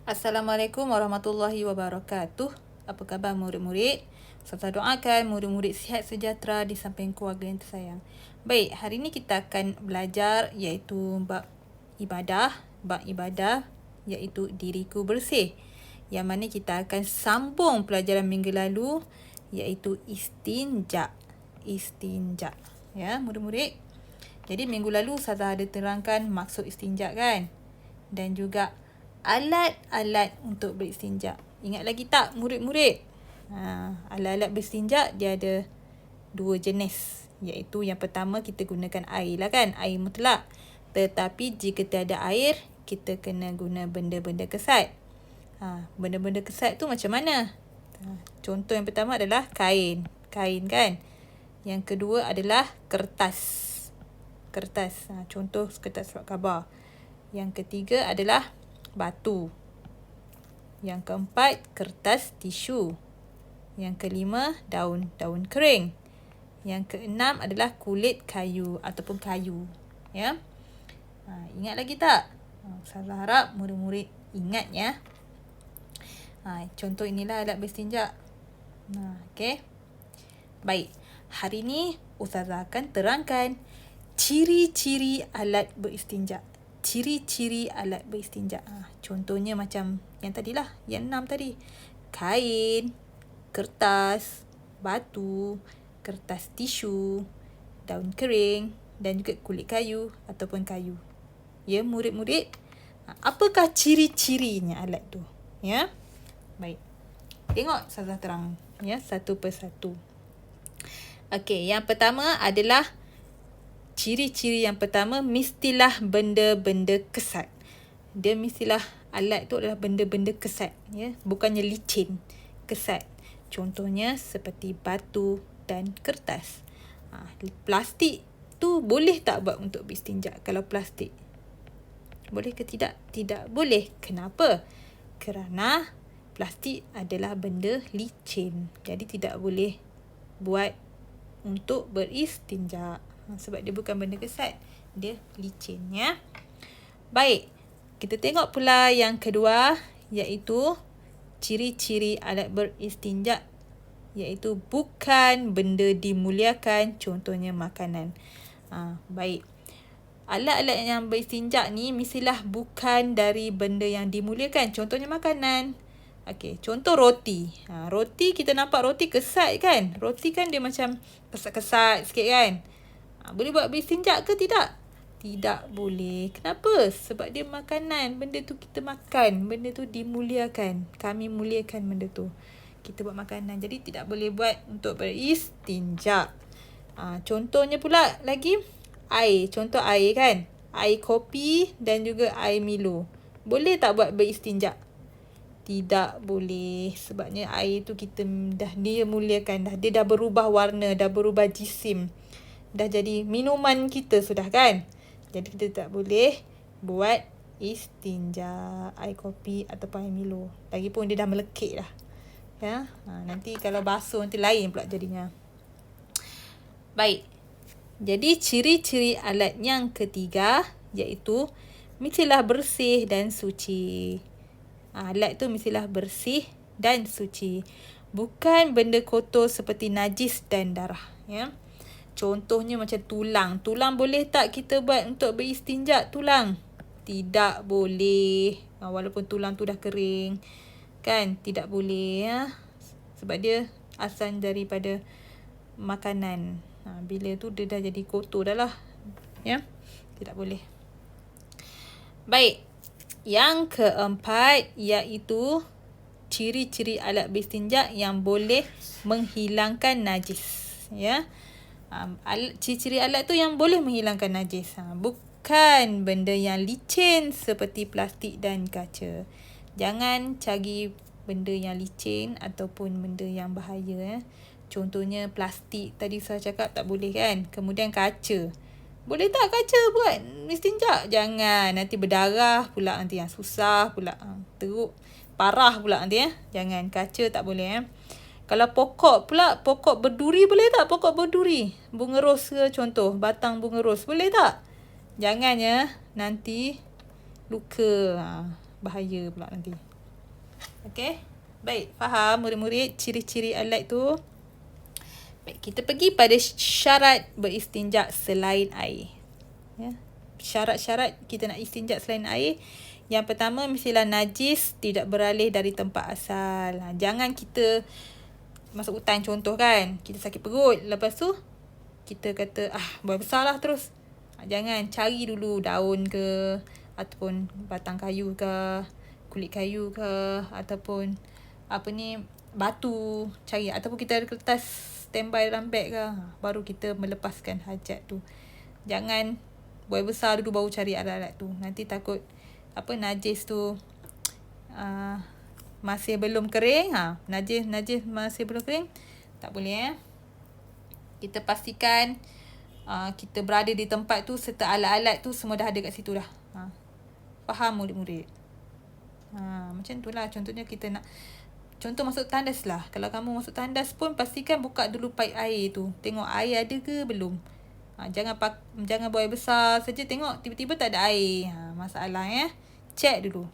Assalamualaikum warahmatullahi wabarakatuh. Apa khabar murid-murid? Saya doakan murid-murid sihat sejahtera di samping keluarga yang tersayang. Baik, hari ini kita akan belajar iaitu bab ibadah. Bab ibadah iaitu diriku bersih. Yang mana kita akan sambung pelajaran minggu lalu iaitu istinja. Istinja. Ya, murid-murid. Jadi minggu lalu Ustazah ada terangkan maksud istinja kan? Dan juga alat-alat untuk beristinja. Ingat lagi tak murid-murid? Alat-alat beristinja dia ada dua jenis. Iaitu yang pertama kita gunakan air lah kan. Air mutlak. Tetapi jika tiada air, kita kena guna benda-benda kesat. Benda-benda kesat tu macam mana? Contoh yang pertama adalah kain. Kain kan. Yang kedua adalah kertas. Kertas. Contoh kertas surat khabar. Yang ketiga adalah batu. Yang keempat, kertas tisu. Yang kelima, daun kering. Yang keenam adalah kulit kayu ataupun kayu. Ya. Ingat lagi tak? Saya harap murid-murid ingat ya. Contoh inilah alat beristinja. Okey. Baik. Hari ni Ustazah akan terangkan ciri-ciri alat beristinja. Ciri-ciri alat beristinja. Contohnya macam yang tadilah, yang 6 tadi. Kain, kertas, batu, kertas tisu, daun kering dan juga kulit kayu ataupun kayu. Ya, murid-murid, apakah ciri-cirinya alat tu? Ya. Baik. Tengok Ustazah terang ya satu persatu. Okey, yang pertama adalah ciri-ciri yang pertama, mestilah benda-benda kesat. Dia mestilah alat tu adalah benda-benda kesat. Ya? Bukannya licin. Kesat. Contohnya seperti batu dan kertas. Plastik tu boleh tak buat untuk beristinja kalau plastik? Boleh ke tidak? Tidak boleh. Kenapa? Kerana plastik adalah benda licin. Jadi tidak boleh buat untuk beristinja. Sebab dia bukan benda kesat. Dia licin ya. Baik. Kita tengok pula yang kedua. Iaitu ciri-ciri alat beristinja. Iaitu bukan benda dimuliakan. Contohnya makanan. Baik. Alat-alat yang beristinja ni mestilah bukan dari benda yang dimuliakan. Contohnya makanan. Okey, contoh roti. Roti kita nampak roti kesat kan? Roti kan dia macam kesat-kesat sikit kan? Boleh buat beristinja ke tidak? Tidak boleh. Kenapa? Sebab dia makanan. Benda tu kita makan. Benda tu dimuliakan. Kami muliakan benda tu. Kita buat makanan. Jadi tidak boleh buat untuk beristinja. Contohnya pula lagi air. Contoh air kan? Air kopi dan juga air Milo. Boleh tak buat beristinja? Tidak boleh. Sebabnya air tu kita dah dia muliakan dah. Dia dah berubah warna, dah berubah jisim. Dah jadi minuman kita sudah kan. Jadi kita tak boleh buat istinja air kopi ataupun air Milo. Lagipun dia dah melekit dah. Ya. Nanti kalau basuh nanti lain pula jadinya. Baik. Jadi ciri-ciri alat yang ketiga iaitu mestilah bersih dan suci. Alat tu mestilah bersih dan suci. Bukan benda kotor seperti najis dan darah. Ya. Contohnya macam tulang. Tulang boleh tak kita buat untuk beristinja tulang? Tidak boleh. Walaupun tulang tu dah kering. Kan? Tidak boleh. Ya? Sebab dia asal daripada makanan. Bila tu dia dah jadi kotor dah lah. Ya? Tidak boleh. Baik. Yang keempat iaitu ciri-ciri alat beristinja yang boleh menghilangkan najis. Ya? Ciri-ciri alat tu yang boleh menghilangkan najis. Bukan benda yang licin seperti plastik dan kaca. Jangan cari benda yang licin ataupun benda yang bahaya. Contohnya plastik tadi saya cakap tak boleh kan. Kemudian kaca. Boleh tak kaca buat istinja? Jangan. Nanti berdarah pula nanti yang susah pula. Teruk. Parah pula nanti ya. Jangan. Kaca tak boleh Kalau pokok pula, pokok berduri boleh tak? Pokok berduri. Bunga ros ke contoh. Batang bunga ros. Boleh tak? Jangan ya. Nanti luka. Bahaya pula nanti. Okey? Baik, faham murid-murid ciri-ciri alat tu? Baik, kita pergi pada syarat beristinja selain air. Ya. Syarat-syarat kita nak istinja selain air. Yang pertama, mestilah najis tidak beralih dari tempat asal. Jangan kita masuk hutan contoh kan. Kita sakit perut. Lepas tu, kita kata, buang besar lah terus. Jangan, cari dulu daun ke, ataupun batang kayu ke, kulit kayu ke, ataupun batu. Cari, ataupun kita ada kertas standby dalam beg ke. Baru kita melepaskan hajat tu. Jangan buang besar dulu baru cari alat-alat tu. Nanti takut najis tu masih belum kering. Najis masih belum kering, tak boleh. Kita pastikan kita berada di tempat tu serta alat-alat tu semua dah ada kat situ dah. Faham murid-murid? Macam tu lah. Contohnya kita nak, contoh masuk tandas lah. Kalau kamu masuk tandas pun pastikan buka dulu paip air tu. Tengok air ada ke belum. Jangan buang besar saja tengok tiba-tiba tak ada air. Masalah Cek dulu.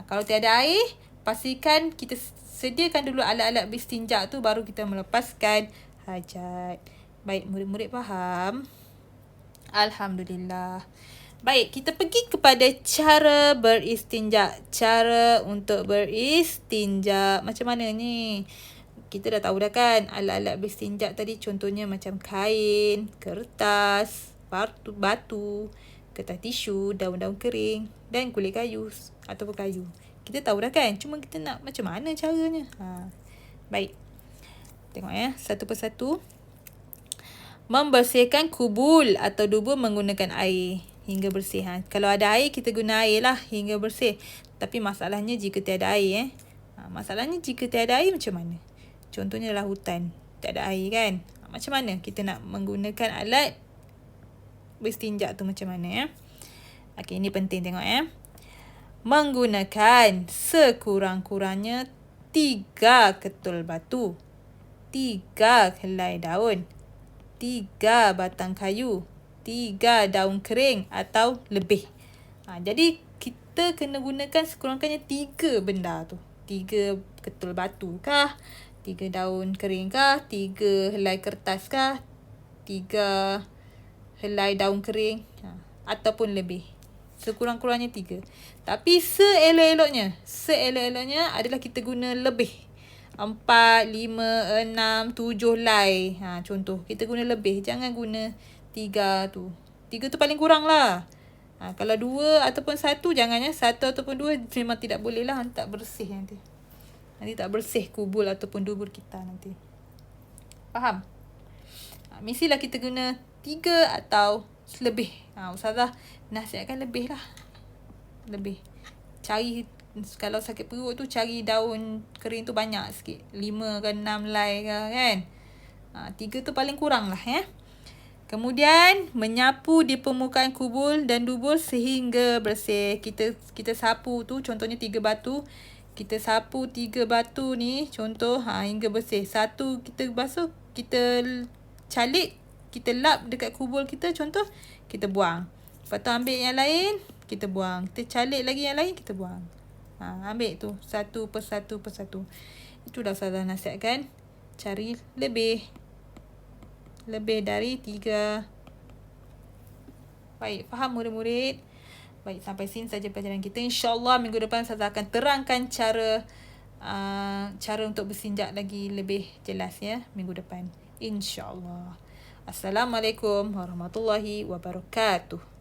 Kalau tiada air, pastikan kita sediakan dulu alat-alat beristinja tu baru kita melepaskan hajat. Baik, murid-murid faham? Alhamdulillah. Baik, kita pergi kepada cara beristinja. Cara untuk beristinja. Macam mana ni? Kita dah tahu dah kan alat-alat beristinja tadi, contohnya macam kain, kertas, batu, kertas tisu, daun-daun kering dan kulit kayu ataupun kayu. Kita tahu dah kan, cuma kita nak macam mana caranya. Baik, tengok satu persatu. Membersihkan kubul atau dubur menggunakan air hingga bersih. Kalau ada air, kita guna air lah hingga bersih. Tapi masalahnya jika tiada air. Masalahnya jika tiada air macam mana? Contohnya dalam hutan, tak ada air kan. Macam mana kita nak menggunakan alat beristinja tu macam mana? Okey, ini penting tengok Menggunakan sekurang-kurangnya 3 ketul batu, 3 helai daun, 3 batang kayu, 3 daun kering atau lebih. Jadi kita kena gunakan sekurang-kurangnya 3 benda tu. 3 ketul batu kah? 3 daun kering kah? 3 helai kertas kah? 3 helai daun kering ataupun lebih. Sekurang-kurangnya 3. Tapi seelok-eloknya adalah kita guna lebih. 4, 5, 6, 7 helai. Contoh, kita guna lebih. Jangan guna 3 tu. 3 tu paling kurang lah. Kalau 2 ataupun 1, jangan 1 ataupun 2 memang tidak boleh lah. Tak bersih nanti. Nanti tak bersih kubul ataupun dubur kita nanti. Faham? Mestilah kita guna 3 atau lebih. Ustazah nasihatkan lebih lah. Lebih. Cari, kalau sakit perut tu cari daun kering tu banyak sikit. 5 ke 6 helai ke kan. 3 tu paling kurang lah Kemudian menyapu di permukaan kubul dan dubur sehingga bersih. Kita sapu tu, contohnya 3 batu. Kita sapu 3 batu ni contoh hingga bersih. 1 kita basuh, kita calik, kita lap dekat kubul kita contoh, kita buang. Lepas tu ambil yang lain, kita buang. Kita calik lagi yang lain, kita buang. Ambil tu satu persatu. Itu dah salah nasihatkan. Cari lebih dari 3. Baik, faham murid-murid? Baik, sampai sini saja pelajaran kita. InsyaAllah minggu depan saya akan terangkan cara untuk bersinjak lagi lebih jelas minggu depan. InsyaAllah. Assalamualaikum warahmatullahi wabarakatuh.